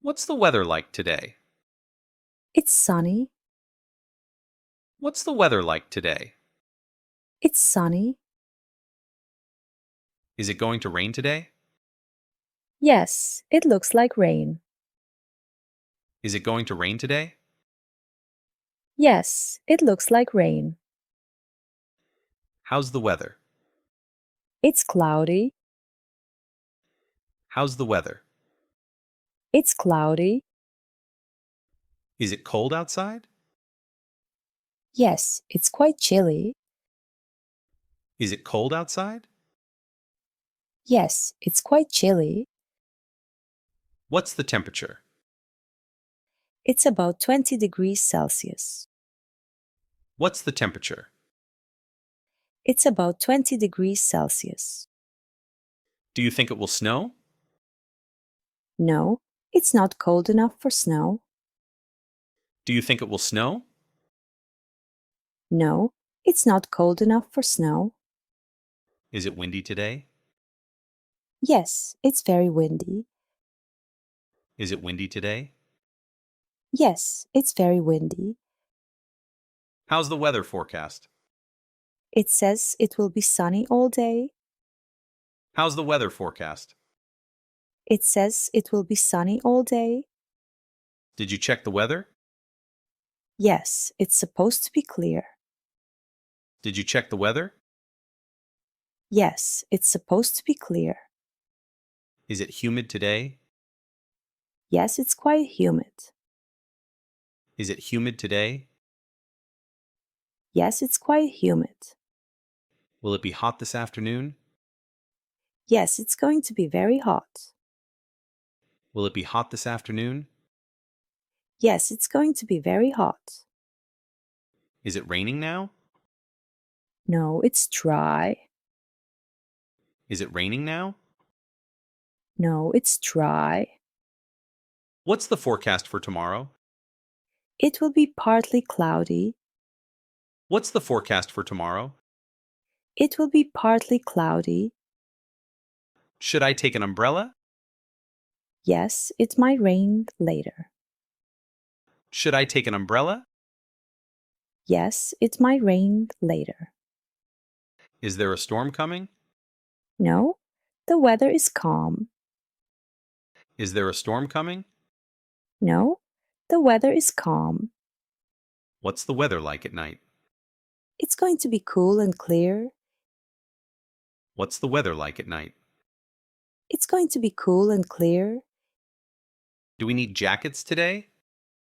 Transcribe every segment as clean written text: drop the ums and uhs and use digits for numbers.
What's the weather like today? It's sunny. What's the weather like today? It's sunny. Is it going to rain today? Yes, it looks like rain. Is it going to rain today? Yes, it looks like rain. How's the weather? It's cloudy. How's the weather? It's cloudy. Is it cold outside? Yes, it's quite chilly. Is it cold outside? Yes, it's quite chilly. What's the temperature? It's about 20 degrees Celsius. What's the temperature? It's about 20 degrees Celsius. Do you think it will snow? No, it's not cold enough for snow. Do you think it will snow? No, it's not cold enough for snow. Is it windy today? Yes, it's very windy. Is it windy today? Yes, it's very windy. How's the weather forecast? It says it will be sunny all day. How's the weather forecast? It says it will be sunny all day. Did you check the weather? Yes, it's supposed to be clear. Did you check the weather? Yes, it's supposed to be clear. Is it humid today? Yes, it's quite humid. Is it humid today? Yes, it's quite humid. Will it be hot this afternoon? Yes, it's going to be very hot. Will it be hot this afternoon? Yes, it's going to be very hot. Is it raining now? No, it's dry. Is it raining now? No, it's dry. What's the forecast for tomorrow? It will be partly cloudy. What's the forecast for tomorrow? It will be partly cloudy. Should I take an umbrella? Yes, it might rain later. Should I take an umbrella? Yes, it might rain later. Is there a storm coming? No, the weather is calm. Is there a storm coming? No, the weather is calm. What's the weather like at night? It's going to be cool and clear. What's the weather like at night? It's going to be cool and clear. Do we need jackets today?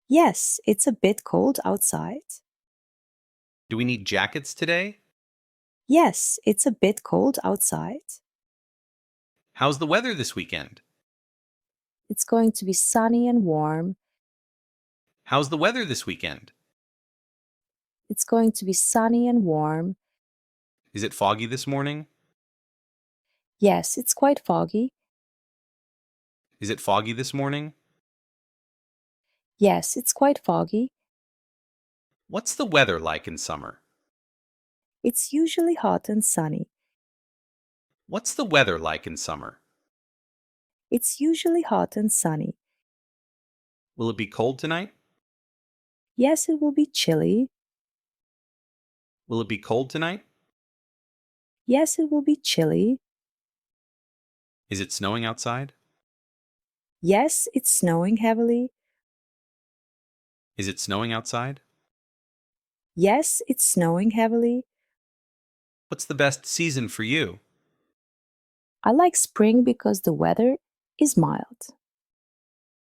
Yes, it's a bit cold outside. Do we need jackets today? Yes, it's a bit cold outside. How's the weather this weekend? It's going to be sunny and warm. How's the weather this weekend? It's going to be sunny and warm. Is it foggy this morning? Yes, it's quite foggy. Is it foggy this morning? Yes, it's quite foggy. What's the weather like in summer? It's usually hot and sunny. What's the weather like in summer? It's usually hot and sunny. Will it be cold tonight? Yes, it will be chilly. Will it be cold tonight? Yes, it will be chilly. Is it snowing outside? Yes, it's snowing heavily. Is it snowing outside? Yes, it's snowing heavily. What's the best season for you? I like spring because the weather is mild.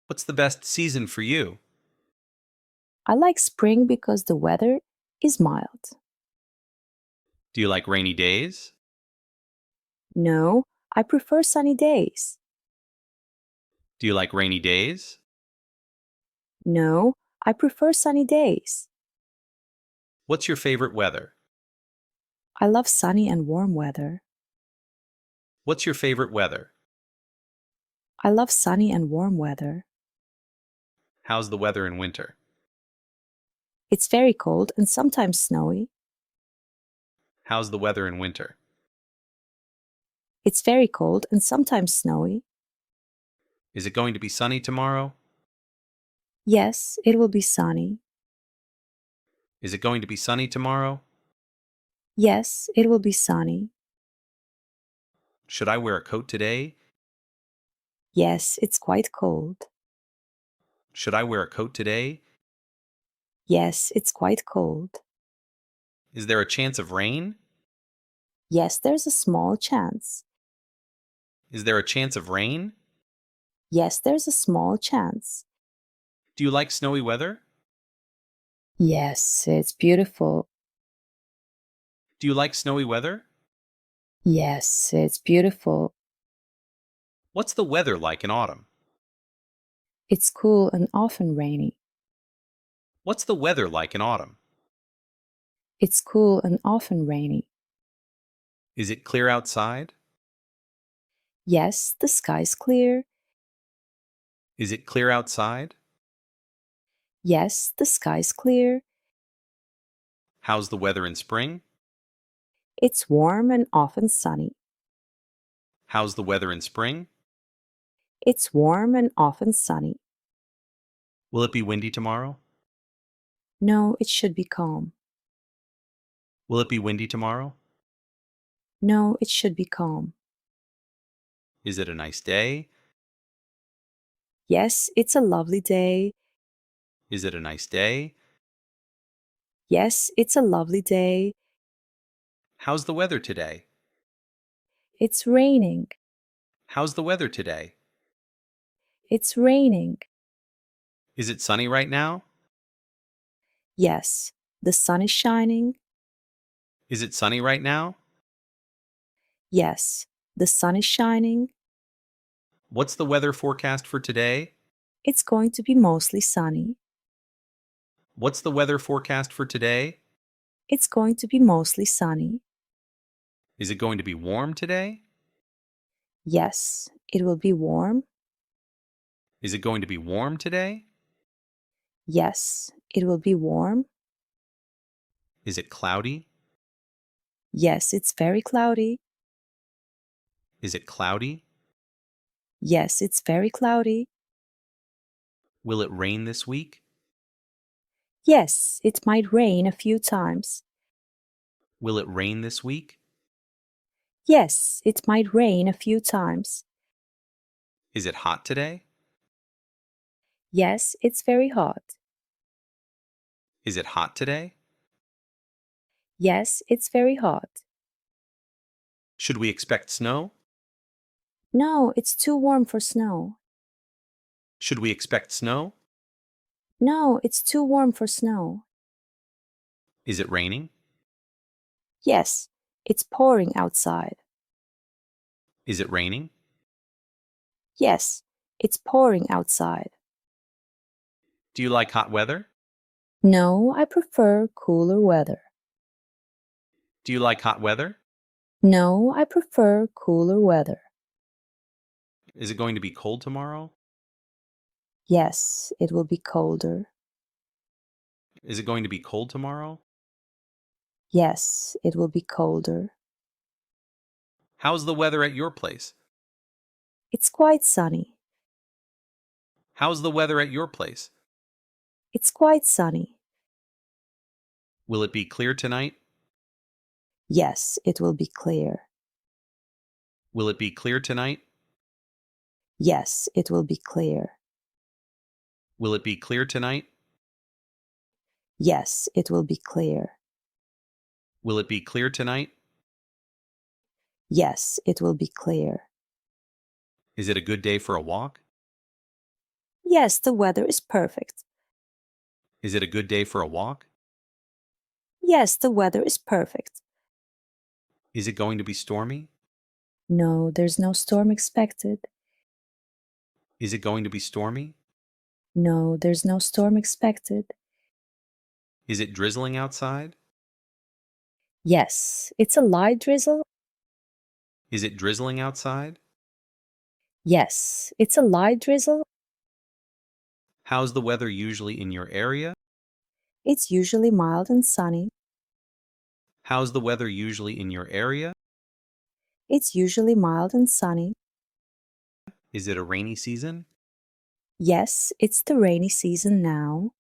What's the best season for you? I like spring because the weather is mild. Do you like rainy days? No, I prefer sunny days. Do you like rainy days? No, I prefer sunny days. What's your favorite weather? I love sunny and warm weather. What's your favorite weather? I love sunny and warm weather. How's the weather in winter? It's very cold and sometimes snowy. How's the weather in winter? It's very cold and sometimes snowy. Is it going to be sunny tomorrow? Yes, it will be sunny. Is it going to be sunny tomorrow? Yes, it will be sunny. Should I wear a coat today? Yes, it's quite cold. Should I wear a coat today? Yes, it's quite cold. Is there a chance of rain? Yes, there's a small chance. Is there a chance of rain? Yes, there's a small chance. Do you like snowy weather? Yes, it's beautiful. Do you like snowy weather? Yes, it's beautiful. What's the weather like in autumn? It's cool and often rainy. What's the weather like in autumn? It's cool and often rainy. Is it clear outside? Yes, the sky's clear. Is it clear outside? Yes, the sky's clear. How's the weather in spring? It's warm and often sunny. How's the weather in spring? It's warm and often sunny. Will it be windy tomorrow? No, it should be calm. Will it be windy tomorrow? No, it should be calm. Is it a nice day? Yes, it's a lovely day. Is it a nice day? Yes, it's a lovely day. How's the weather today? It's raining. How's the weather today? It's raining. Is it sunny right now? Yes, the sun is shining. Is it sunny right now? Yes, the sun is shining. What's the weather forecast for today? It's going to be mostly sunny. What's the weather forecast for today? It's going to be mostly sunny. Is it going to be warm today? Yes, it will be warm. Is it going to be warm today? Yes, it will be warm. Is it cloudy? Yes, it's very cloudy. Is it cloudy? Yes, it's very cloudy. Will it rain this week? Yes, it might rain a few times. Will it rain this week? Yes, it might rain a few times. Is it hot today? Yes, it's very hot. Is it hot today? Yes, it's very hot. Should we expect snow? No, it's too warm for snow. Should we expect snow? No, it's too warm for snow. Is it raining? Yes, it's pouring outside. Is it raining? Yes, it's pouring outside. Do you like hot weather? No, I prefer cooler weather. Do you like hot weather? No, I prefer cooler weather. Is it going to be cold tomorrow? Yes, it will be colder. Is it going to be cold tomorrow? Yes, it will be colder. How's the weather at your place? It's quite sunny. How's the weather at your place? It's quite sunny. Will it be clear tonight? Yes, it will be clear. Will it be clear tonight? Yes, it will be clear. Will it be clear tonight? Yes, it will be clear. Will it be clear tonight? Yes, it will be clear. Is it a good day for a walk? Yes, the weather is perfect. Is it a good day for a walk? Yes, the weather is perfect. Is it going to be stormy? No, there's no storm expected. Is it going to be stormy? No, there's no storm expected. Is it drizzling outside? Yes, it's a light drizzle. Is it drizzling outside? Yes, it's a light drizzle. How's the weather usually in your area? It's usually mild and sunny. How's the weather usually in your area? It's usually mild and sunny. Is it a rainy season? Yes, it's the rainy season now.